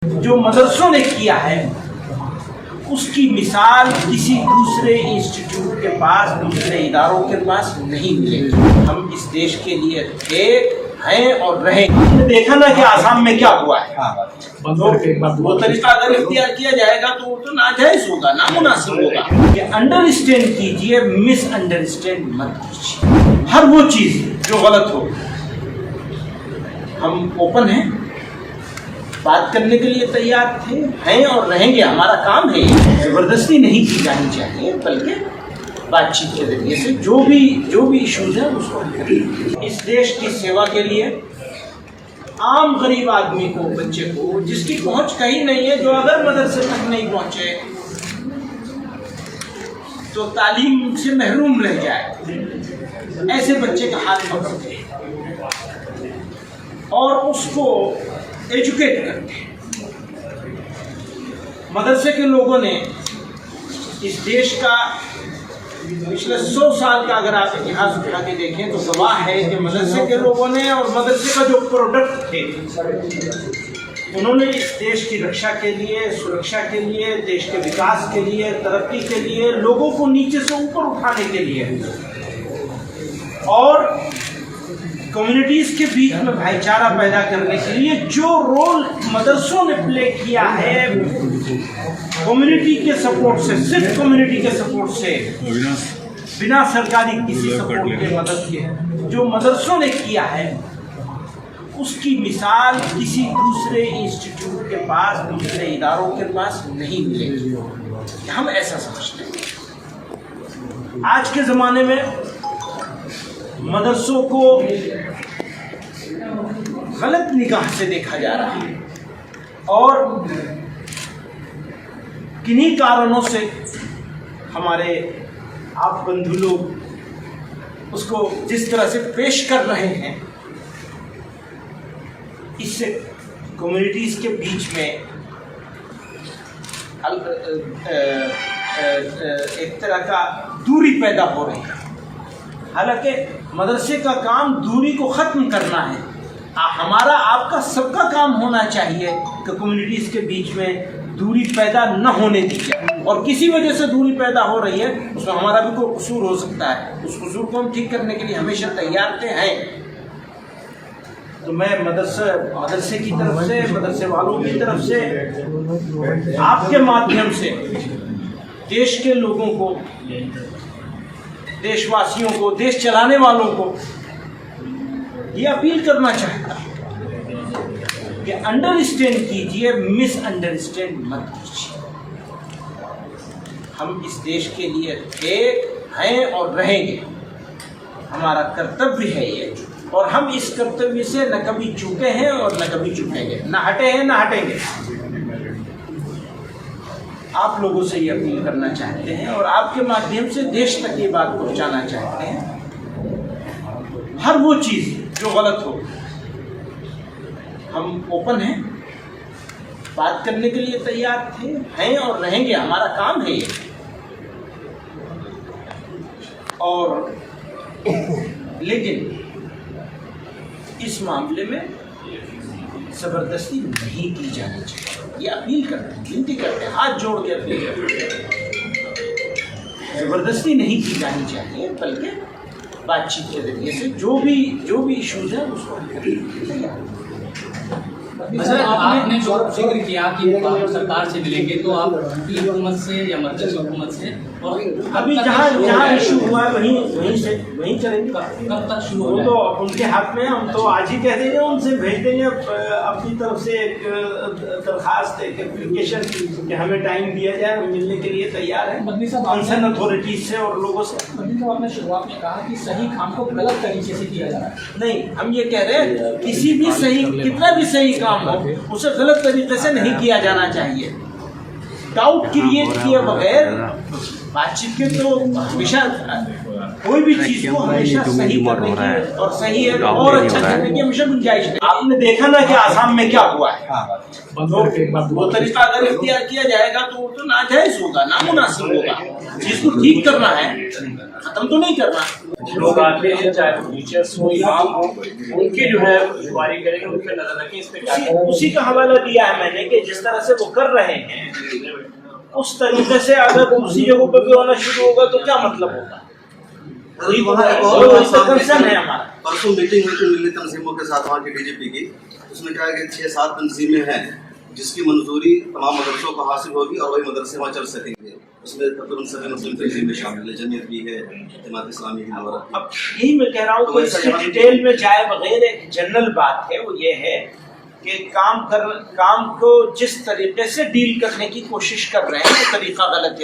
जो मदरसों ने किया है उसकी मिसाल किसी दूसरे इंस्टीट्यूट के पास, दूसरे इदारों के पास नहीं मिलेगी। हम इस देश के लिए थे, हैं और रहेंगे। देखा ना कि आसाम में क्या हुआ है। वो तरीका अगर इख्तियार किया जाएगा तो वो तो नाजायज होगा, नामुनासिब होगा। ये अंडरस्टैंड कीजिए, मिसअंडरस्टैंड मत कीजिए। हर वो चीज जो गलत हो, हम ओपन हैं, बात करने के लिए तैयार थे, हैं और रहेंगे। हमारा काम है, जबरदस्ती नहीं की जानी चाहिए, बल्कि बातचीत के जरिए से जो भी इश्यूज है उसको इस देश की सेवा के लिए आम गरीब आदमी को, बच्चे को, जिसकी पहुंच कहीं नहीं है, जो अगर मदरसे तक नहीं पहुंचे तो तालीम से महरूम रह जाए, ऐसे बच्चे का हाथ पकड़ते और उसको एजुकेट करते। मदरसे के लोगों ने इस देश का पिछले 100 साल का अगर आप इतिहास उठा के देखें तो गवाह है कि मदरसे के लोगों ने और मदरसे का जो प्रोडक्ट थे, उन्होंने इस देश की रक्षा के लिए, सुरक्षा के लिए, देश के विकास के लिए, तरक्की के लिए, लोगों को नीचे से ऊपर उठाने के लिए और कम्युनिटीज के बीच में भाईचारा पैदा करने के लिए जो रोल मदरसों ने प्ले किया है, कम्युनिटी के सपोर्ट से, सिर्फ कम्युनिटी के सपोर्ट से, बिना सरकारी किसी सपोर्ट के, मदद के, जो मदरसों ने किया है उसकी मिसाल किसी दूसरे इंस्टीट्यूट के पास, दूसरे इदारों के पास नहीं मिलेगी। हम ऐसा समझते हैं। आज के ज़माने में मदरसों को गलत निगाह से देखा जा रहा है और किन्हीं कारणों से हमारे आप बंधु लोग उसको जिस तरह से पेश कर रहे हैं, इससे कम्युनिटीज के बीच में एक तरह का दूरी पैदा हो रही है। हालांकि मदरसे का काम दूरी को ख़त्म करना है। हमारा, आपका, सबका काम होना चाहिए कि कम्युनिटीज़ के बीच में दूरी पैदा न होने दी जाए, और किसी वजह से दूरी पैदा हो रही है उसमें हमारा भी कोई कसूर हो सकता है, उस कसूर को हम ठीक करने के लिए हमेशा तैयार थे, हैं। तो मैं मदरसे की तरफ से, मदरसे वालों की तरफ से, आपके माध्यम से देश के लोगों को, देशवासियों को, देश चलाने वालों को ये अपील करना चाहता हूँ कि अंडरस्टैंड कीजिए, मिसअंडरस्टैंड मत कीजिए। हम इस देश के लिए थे, हैं और रहेंगे। हमारा कर्तव्य है ये, और हम इस कर्तव्य से न कभी चूके हैं और न कभी चूकेंगे, न हटे हैं, न हटेंगे। आप लोगों से ये अपील करना चाहते हैं और आपके माध्यम से देश तक ये बात पहुंचाना चाहते हैं। हर वो चीज़ जो गलत हो, हम ओपन हैं, बात करने के लिए तैयार थे, हैं और रहेंगे। हमारा काम है ये। और लेकिन इस मामले में जबरदस्ती नहीं की जानी चाहिए, ये अपील करते हैं, विनती करते हैं, हाथ जोड़ के अपील करते हैं। जबरदस्ती नहीं की जानी चाहिए, बल्कि बातचीत के जरिए से जो भी इश्यूज है उसको तैयार। अच्छा, आपने जो जिक्र किया कि आप सरकार से मिलेंगे, तो आप हुकूमत से या मरकज़ी हुकूमत से, और अभी जहाँ इशू हुआ है वहीं चलेंगे। कब तक शुरू हो? तो उनके हाथ में, हम तो आज ही कह देंगे, उनसे भेज देंगे अपनी तरफ से एक दरखास्त, एक एप्लीकेशन कि हमें टाइम दिया जाए, हम मिलने के लिए तैयार हैं कंसर्न अथॉरिटीज से और लोगों से। आपने शुरुआत में कहा कि सही काम को गलत तरीके से किया जा रहा है। नहीं, हम ये कह रहे हैं किसी भी सही, कितना भी सही काम हो, उसे गलत तरीके से नहीं किया जाना चाहिए। डाउट क्रिएट किए बगैर बातचीत के तो हमेशा कोई भी चीज को हमेशा सही करने की और सही है और अच्छा करने की हमेशा गुंजाइश है। आपने देखा ना कि आसाम में क्या हुआ है, तो वो तरीका अगर इख्तियार किया जाएगा तो वो तो नाजायज होगा, नामुनासिब होगा। जिसको ठीक करना है, खत्म तो नहीं करना। लोग आते हैं, चाहे टीचर्स हो, इमाम हो, उनकी जो है इंक्वायरी करेंगे, उन पर नजर रखें। इस पे उसी का हवाला दिया है मैंने कि जिस तरह से वो कर रहे हैं उस तरीके से अगर दूसरी जगहों पर भी होना शुरू होगा तो क्या मतलब होगा। कंसर्न है हमारा। परसों मीटिंग हुई थी मिली तंजीमों के साथ वहाँ के डीजीपी की, उसने कहा कि 6-7 तंजीमें हैं जिसकी मंजूरी तमाम मदरसों को हासिल होगी और वही मदरसे वहाँ चल सकेंगे। उसमें तकरीबन सभी मुस्लिम तंजीमें शामिल है, जमीयत भी है, जमात इस्लामी की नवरत। अब यही मैं कह रहा हूँ कि इसकी डिटेल में जाए बगैर एक जनरल बात है, वो ये है कि काम को जिस तरीके से डील करने की कोशिश कर रहे हैं वो तरीका गलत है।